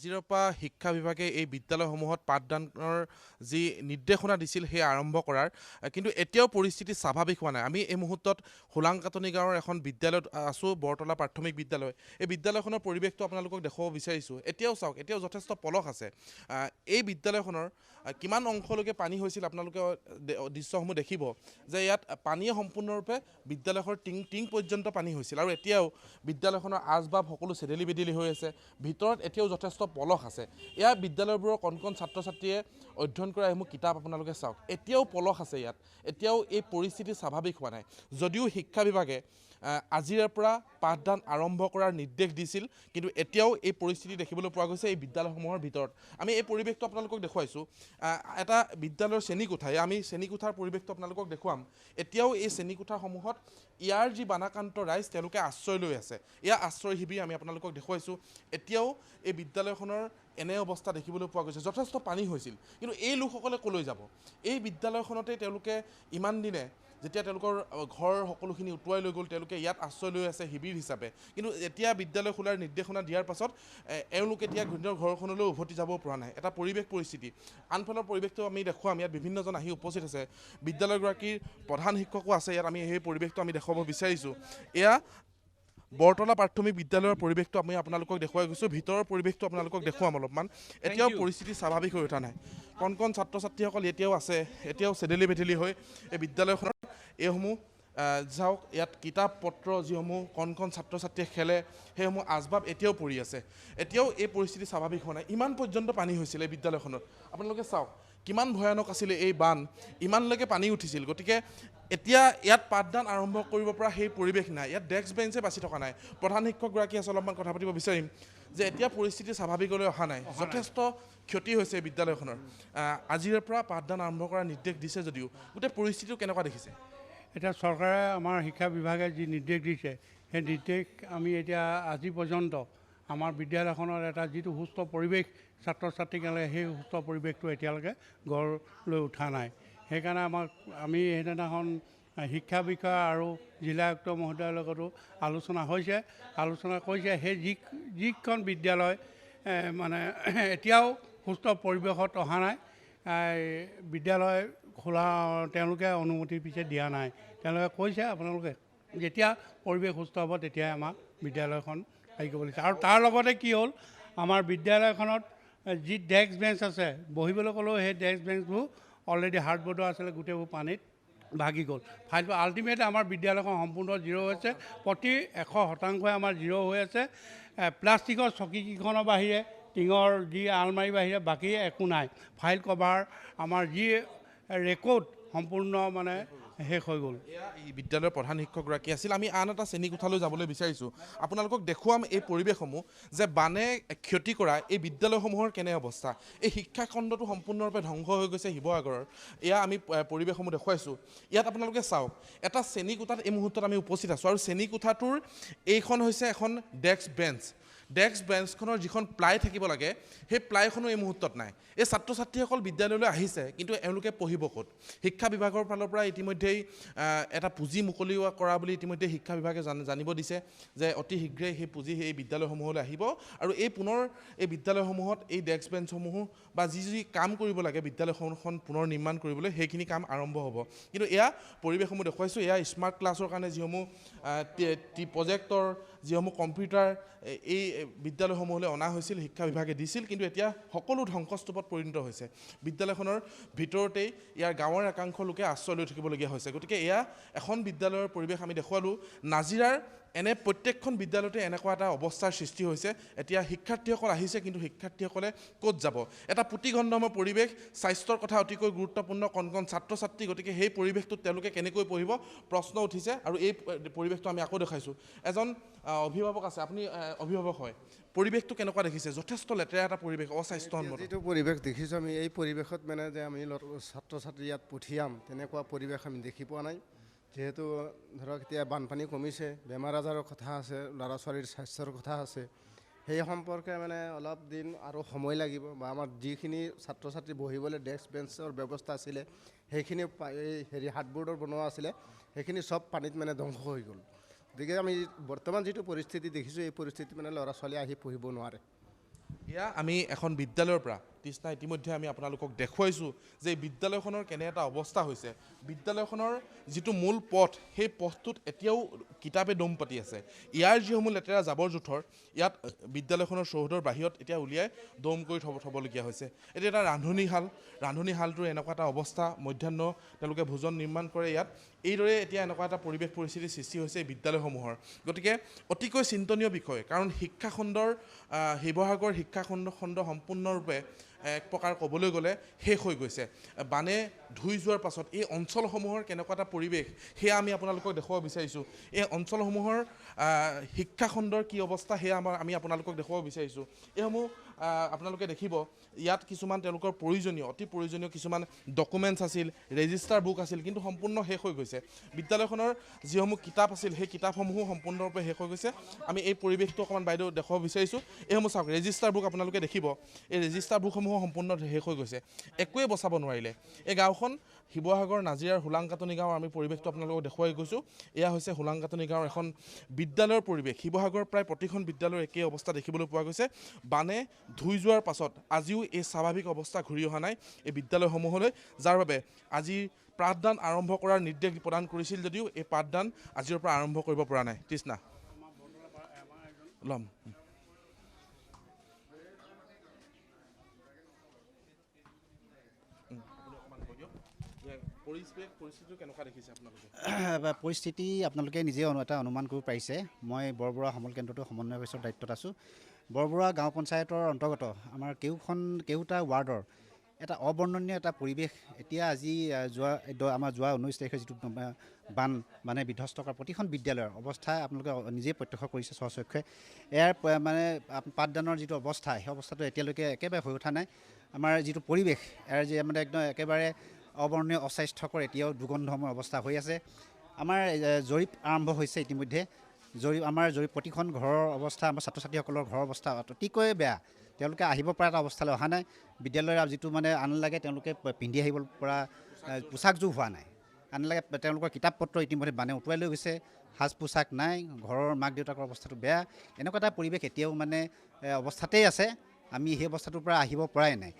আজিৰ পৰা শিক্ষা বিভাগে এই বিদ্যালয়সমূহত পাঠদানৰ যি নিৰ্দেশনা দিছিল সেই আৰম্ভ কৰাৰ কিন্তু এতিয়াও পৰিস্থিতি স্বাভাৱিক হোৱা নাই। আমি এই মুহূৰ্তত হোলাংকাটনি গাঁৱৰ এখন বিদ্যালয়ত আছোঁ, বৰতলা প্ৰাথমিক বিদ্যালয়। এই বিদ্যালয়খনৰ পৰিৱেশটো আপোনালোকক দেখুৱাব বিচাৰিছোঁ। এতিয়াও চাওক, এতিয়াও যথেষ্ট পলস আছে। এই বিদ্যালয়খনৰ কিমান অংশলৈকে পানী হৈছিল আপোনালোকে দৃশ্যসমূহ দেখিব যে ইয়াত পানীয়ে সম্পূৰ্ণৰূপে বিদ্যালয়ৰ টিং পৰ্যন্ত পানী হৈছিল আৰু এতিয়াও বিদ্যালয়খনৰ আচবাব সকলো চেদেলি বেদেলি হৈ আছে। ভিতৰত এতিয়াও যথেষ্ট পলস আছে। এয়া বিদ্যালয়বোৰৰ কণ কণ ছাত্ৰ ছাত্ৰীয়ে অধ্যয়ন কৰা এইসমূহ কিতাপ আপোনালোকে চাওক, এতিয়াও পলস আছে ইয়াত। এতিয়াও এই পৰিস্থিতি স্বাভাৱিক হোৱা নাই। যদিও শিক্ষা বিভাগে আজিৰে পৰা পাঠদান আৰম্ভ কৰাৰ নিৰ্দেশ দিছিল, কিন্তু এতিয়াও এই পৰিস্থিতি দেখিবলৈ পোৱা গৈছে এই বিদ্যালয়সমূহৰ ভিতৰত। আমি এই পৰিৱেশটো আপোনালোকক দেখুৱাইছোঁ। এটা বিদ্যালয়ৰ শ্ৰেণীকোঠা, আমি শ্ৰেণীকোঠাৰ পৰিৱেশটো আপোনালোকক দেখুৱাম। এতিয়াও এই শ্ৰেণীকোঠাসমূহত ইয়াৰ যি বানাক্ৰান্ত ৰাইজ তেওঁলোকে আশ্ৰয় লৈ আছে। এয়া আশ্ৰয় শিবিৰ আমি আপোনালোকক দেখুৱাইছোঁ। এতিয়াও এই বিদ্যালয়খনৰ এনে অৱস্থা দেখিবলৈ পোৱা গৈছে। যথেষ্ট পানী হৈছিল, কিন্তু এই লোকসকলে ক'লৈ যাব? এই বিদ্যালয়খনতে তেওঁলোকে ইমান দিনে যেতিয়া তেওঁলোকৰ ঘৰ সকলোখিনি উটুৱাই লৈ গ'ল, তেওঁলোকে ইয়াত আশ্ৰয় লৈ আছে শিবিৰ হিচাপে। কিন্তু এতিয়া বিদ্যালয় খোলাৰ নিৰ্দেশনা দিয়াৰ পাছত এওঁলোকে এতিয়া নিজৰ ঘৰখনলৈ উভতি যাব পৰা নাই। এটা পৰিস্থিতি। আনফালৰ পৰিৱেশটো আমি দেখুৱাম। ইয়াত বিভিন্নজন আহি উপস্থিত আছে। বিদ্যালয়গৰাকীৰ প্ৰধান শিক্ষকো আছে ইয়াত। আমি সেই পৰিৱেশটো আমি দেখুৱাব বিচাৰিছোঁ। এয়া বৰতলা প্ৰাথমিক বিদ্যালয়ৰ পৰিৱেশটো আমি আপোনালোকক দেখুৱাই গৈছোঁ। ভিতৰৰ পৰিৱেশটো আপোনালোকক দেখুৱাম অলপমান। এতিয়াও পৰিস্থিতি স্বাভাৱিক হৈ উঠা নাই। কণ কণ ছাত্ৰ ছাত্ৰীসকল এতিয়াও আছে, এতিয়াও চেদেলি বেদেলি হৈ এই বিদ্যালয়খনৰ এইসমূহ যাওক, ইয়াত কিতাপ পত্ৰ যিসমূহ কণ কণ ছাত্ৰ ছাত্ৰীয়ে খেলে সেইসমূহ আচবাব এতিয়াও পৰি আছে। এতিয়াও এই পৰিস্থিতি স্বাভাৱিক হোৱা নাই। ইমান পৰ্যন্ত পানী হৈছিল এই বিদ্যালয়খনত। আপোনালোকে চাওক কিমান ভয়ানক আছিলে এই বান, ইমানলৈকে পানী উঠিছিল। গতিকে এতিয়া ইয়াত পাঠদান আৰম্ভ কৰিব পৰা সেই পৰিৱেশ নাই। ইয়াত ডেস্ক বেঞ্চে বাচি থকা নাই। প্ৰধান শিক্ষকগৰাকী আছে, অলপমান কথা পাতিব বিচাৰিম যে এতিয়া পৰিস্থিতি স্বাভাৱিকলৈ অহা নাই। যথেষ্ট ক্ষতি হৈছে এই বিদ্যালয়খনৰ। আজিৰে পৰা পাঠদান আৰম্ভ কৰাৰ নিৰ্দেশ দিছে যদিও গোটেই পৰিস্থিতিটো কেনেকুৱা দেখিছে? এতিয়া চৰকাৰে আমাৰ শিক্ষা বিভাগে যি নিৰ্দেশ দিছে, সেই নিৰ্দেশ আমি এতিয়া আজি পৰ্যন্ত আমাৰ বিদ্যালয়খনৰ এটা যিটো সুস্থ পৰিৱেশ ছাত্ৰ ছাত্ৰীক লাগে, সেই সুস্থ পৰিৱেশটো এতিয়ালৈকে গঢ় লৈ উঠা নাই। সেইকাৰণে আমি সেইদিনাখন শিক্ষা বিষয়া আৰু জিলা আয়ুক্ত মহোদয়ৰ লগতো আলোচনা হৈছে। আলোচনা কৰিছে সেই যিখন বিদ্যালয় মানে এতিয়াও সুস্থ পৰিৱেশত অহা নাই, বিদ্যালয় খোলা তেওঁলোকে অনুমতি পিছে দিয়া নাই। তেওঁলোকে কৈছে আপোনালোকে যেতিয়া পৰিৱেশ সুস্থ হ'ব তেতিয়াই আমাৰ বিদ্যালয়খন হেৰি কৰিব লাগিছে। আৰু তাৰ লগতে কি হ'ল, আমাৰ বিদ্যালয়খনত যি ডেস্ক বেঞ্চ আছে, বহিবলৈ ক'লেও সেই ডেস্ক বেঞ্চবোৰ অলৰেডি হাৰ্ডবোৰ্ডৰ আছিলে, গোটেইবোৰ পানীত ভাগি গ'ল। ফাইলটো আল্টিমেট আমাৰ বিদ্যালয়খন সম্পূৰ্ণ জিৰ' হৈছে। প্ৰতি 100% আমাৰ জিৰ' হৈ আছে। প্লাষ্টিকৰ চকীকেইখনৰ বাহিৰে, টিঙৰ যি আলমাৰীৰ বাহিৰে বাকী একো নাই। ফাইল কভাৰ আমাৰ যি ৰেকৰ্ড সম্পূৰ্ণ মানে শেষ হৈ গ'ল। এয়া এই বিদ্যালয়ৰ প্ৰধান শিক্ষকগৰাকী আছিল। আমি আন এটা শ্ৰেণীকোঠালৈ যাবলৈ বিচাৰিছোঁ। আপোনালোকক দেখুৱাম এই পৰিৱেশসমূহ যে বানে ক্ষতি কৰা এই বিদ্যালয়সমূহৰ কেনে অৱস্থা। এই শিক্ষাখণ্ডটো সম্পূৰ্ণৰূপে ধ্বংস হৈ গৈছে শিৱসাগৰৰ। এয়া আমি পৰিৱেশসমূহ দেখুৱাইছোঁ। ইয়াত আপোনালোকে চাওক, এটা শ্ৰেণীকোঠাত এই মুহূৰ্তত আমি উপস্থিত আছোঁ আৰু শ্ৰেণীকোঠাটোৰ এইখন হৈছে এখন ডেস্ক বেঞ্চ। ডেস্ক বেঞ্চখনৰ যিখন প্লাই থাকিব লাগে, সেই প্লাইখনো এই মুহূৰ্তত নাই। এই ছাত্ৰ ছাত্ৰীসকল বিদ্যালয়লৈ আহিছে, কিন্তু এওঁলোকে পঢ়িব ক'ত? শিক্ষা বিভাগৰ ফালৰ পৰা ইতিমধ্যেই এটা পুঁজি মুকলি কৰা বুলি ইতিমধ্যে শিক্ষা বিভাগে জানিব দিছে যে অতি শীঘ্ৰেই সেই পুঁজি এই বিদ্যালয়সমূহলৈ আহিব আৰু পুনৰ এই বিদ্যালয়সমূহত এই ডেস্ক বেঞ্চসমূহ বা যি কাম কৰিব লাগে বিদ্যালয়খন পুনৰ নিৰ্মাণ কৰিবলৈ, সেইখিনি কাম আৰম্ভ হ'ব। কিন্তু এয়া পৰিৱেশসমূহ দেখুৱাইছোঁ। এয়া স্মাৰ্ট ক্লাছৰ কাৰণে যিসমূহ প্ৰজেক্টৰ, যিসমূহ কম্পিউটাৰ এই বিদ্যালয়সমূহলৈ অনা হৈছিল, শিক্ষা বিভাগে দিছিল, কিন্তু এতিয়া সকলো ধ্বংসস্তূপত পৰিণত হৈছে। বিদ্যালয়খনৰ ভিতৰতেই ইয়াৰ গাঁৱৰ একাংশ লোকে আশ্ৰয় লৈ থাকিবলগীয়া হৈছে। গতিকে এয়া এখন বিদ্যালয়ৰ পৰিৱেশ আমি দেখুৱালোঁ। নাজিৰাৰ এনে প্ৰত্যেকখন বিদ্যালয়তে এনেকুৱা এটা অৱস্থাৰ সৃষ্টি হৈছে। এতিয়া শিক্ষাৰ্থীসকল আহিছে, কিন্তু শিক্ষাৰ্থীসকলে ক'ত যাব? এটা পুতিগন্ধময় পৰিৱেশ, স্বাস্থ্যৰ কথা অতিকৈ গুৰুত্বপূৰ্ণ, কণ কণ ছাত্ৰ ছাত্ৰী। গতিকে সেই পৰিৱেশটোত তেওঁলোকে কেনেকৈ পঢ়িব প্ৰশ্ন উঠিছে আৰু এই পৰিৱেশটো আমি আকৌ দেখাইছোঁ। এজন অভিভাৱক আছে, আপুনি অভিভাৱক হয়, পৰিৱেশটো কেনেকুৱা দেখিছে? যথেষ্ট লেতেৰা এটা পৰিৱেশ, অস্বাস্থ্যসন্মত। যিটো পৰিৱেশ দেখিছোঁ আমি, এই পৰিৱেশত মানে যে আমি ছাত্ৰ ছাত্ৰী ইয়াত পঠিয়াম তেনেকুৱা পৰিৱেশ আমি দেখি পোৱা নাই। যিহেতু ধৰক এতিয়া বানপানী কমিছে, বেমাৰ আজাৰৰ কথা আছে, ল'ৰা ছোৱালীৰ স্বাস্থ্যৰ কথা আছে, সেই সম্পৰ্কে মানে অলপ দিন আৰু সময় লাগিব। বা আমাৰ যিখিনি ছাত্ৰ ছাত্ৰী বহিবলৈ ডেস্ক বেঞ্চৰ ব্যৱস্থা আছিলে, সেইখিনি এই হাৰ্ডবোৰ্ডৰ বনোৱা আছিলে, সেইখিনি চব পানীত মানে ধ্বংস হৈ গ'ল। গতিকে আমি বৰ্তমান যিটো পৰিস্থিতি দেখিছোঁ, এই পৰিস্থিতি মানে ল'ৰা ছোৱালী আহি পঢ়িব নোৱাৰে। এতিয়া আমি এখন বিদ্যালয়ৰ পৰা তৃষ্ণা ইতিমধ্যে আমি আপোনালোকক দেখুৱাইছোঁ যে এই বিদ্যালয়খনৰ কেনে এটা অৱস্থা হৈছে। বিদ্যালয়খনৰ যিটো মূল পথ সেই পথটোত এতিয়াও কিতাপে দম পাতি আছে। ইয়াৰ যিসমূহ লেতেৰা জাবৰ জোঁথৰ ইয়াত বিদ্যালয়খনৰ চৌহদৰ বাহিৰত এতিয়া উলিয়াই দম কৰি থ'বলগীয়া হৈছে। এতিয়া এটা ৰান্ধনীশালটোৰ এনেকুৱা এটা অৱস্থা, মধ্যাহ্ন তেওঁলোকে ভোজন নিৰ্মাণ কৰে ইয়াত। এইদৰে এতিয়া এনেকুৱা এটা পৰিৱেশ পৰিস্থিতিৰ সৃষ্টি হৈছে এই বিদ্যালয়সমূহৰ। গতিকে অতিকৈ চিন্তনীয় বিষয়, কাৰণ শিক্ষাখণ্ডৰ শিৱসাগৰ শিক্ষাখণ্ড সম্পূৰ্ণৰূপে এক প্ৰকাৰ ক'বলৈ গ'লে শেষ হৈ গৈছে। বানে ধুই যোৱাৰ পাছত এই অঞ্চলসমূহৰ কেনেকুৱা এটা পৰিৱেশ সেয়া আমি আপোনালোকক দেখুৱাব বিচাৰিছোঁ। এই অঞ্চলসমূহৰ শিক্ষাখণ্ডৰ কি অৱস্থা সেয়া আমি আপোনালোকক দেখুৱাব বিচাৰিছোঁ। এইসমূহ আপোনালোকে দেখিব ইয়াত কিছুমান তেওঁলোকৰ অতি প্ৰয়োজনীয় কিছুমান ডকুমেণ্টছ আছিল, ৰেজিষ্টাৰ বুক আছিল, কিন্তু সম্পূৰ্ণ শেষ হৈ গৈছে। বিদ্যালয়খনৰ যিসমূহ কিতাপ আছিল সেই কিতাপসমূহো সম্পূৰ্ণৰূপে শেষ হৈ গৈছে। আমি এই পৰিৱেশটো অকণমান বাইদেউ দেখুৱাব বিচাৰিছোঁ। এইসমূহ চাওক, ৰেজিষ্টাৰ বুক আপোনালোকে দেখিব, এই ৰেজিষ্টাৰ বুকসমূহো সম্পূৰ্ণ শেষ হৈ গৈছে, একোৱেই বচাব নোৱাৰিলে। এই গাঁওখন শিৱসাগৰ নাজিৰাৰ হোলাংকাটনি গাঁৱৰ আমি পৰিৱেশটো আপোনালোকক দেখুৱাই গৈছোঁ। এয়া হৈছে হোলাংকাটনি গাঁৱৰ এখন বিদ্যালয়ৰ পৰিৱেশ। শিৱসাগৰৰ প্ৰায় প্ৰতিখন বিদ্যালয়ৰ একেই অৱস্থা দেখিবলৈ পোৱা গৈছে। বানে ধুই যোৱাৰ পাছত আজিও এই স্বাভাৱিক অৱস্থা ঘূৰি অহা নাই এই বিদ্যালয়সমূহলৈ, যাৰ বাবে আজি পাঠদান আৰম্ভ কৰাৰ নিৰ্দেশ প্ৰদান কৰিছিল যদিও এই পাঠদান আজিৰ পৰা আৰম্ভ কৰিব পৰা নাই। তৃষ্ণা ল'ম। পৰিস্থিতিটো কেনেকুৱা দেখিছে আপোনালোকে? পৰিস্থিতি আপোনালোকে নিজে এটা অনুমান কৰিব পাৰিছে। মই বৰবৰুৱা সমল কেন্দ্ৰটো সমন্বয় অফিচৰ দায়িত্বত আছোঁ। বৰবৰুৱা গাঁও পঞ্চায়তৰ অন্তৰ্গত আমাৰ কেওটা ৱাৰ্ডৰ এটা অবৰ্ণনীয় এটা পৰিৱেশ এতিয়া আজি আমাৰ যোৱা 19 তাৰিখে যিটো বানে বিধ্বস্ত কৰা প্ৰতিখন বিদ্যালয়ৰ অৱস্থা আপোনালোকে নিজেই প্ৰত্যক্ষ কৰিছে স্বচক্ষে। ইয়াৰ মানে পাঠদানৰ যিটো অৱস্থা সেই অৱস্থাটো এতিয়ালৈকে একেবাৰে হৈ উঠা নাই। আমাৰ যিটো পৰিৱেশ ইয়াৰ যে মানে একদম একেবাৰে অবৰ্ণনীয় অস্বাস্থ্যকৰ, এতিয়াও দুৰ্গন্ধময় অৱস্থা হৈ আছে। আমাৰ জৰীপ আৰম্ভ হৈছে ইতিমধ্যে। আমাৰ প্ৰতিখন ঘৰৰ অৱস্থা, আমাৰ ছাত্ৰ ছাত্ৰীসকলৰ ঘৰৰ অৱস্থা অতিকৈ বেয়া। তেওঁলোকে আহিব পৰা এটা অৱস্থালৈ অহা নাই। বিদ্যালয়ৰ যিটো মানে লাগে তেওঁলোকে পিন্ধি আহিব পৰা পোছাকযোৰ হোৱা নাই। লাগে তেওঁলোকৰ কিতাপ পত্ৰ ইতিমধ্যে বানে উটুৱাই লৈ গৈছে, সাজ পোছাক নাই, ঘৰৰ মাক দেউতাকৰ অৱস্থাটো বেয়া। এনেকুৱা এটা পৰিৱেশ এতিয়াও মানে অৱস্থাতেই আছে। আমি সেই অৱস্থাটোৰ পৰা আহিব পৰাই নাই।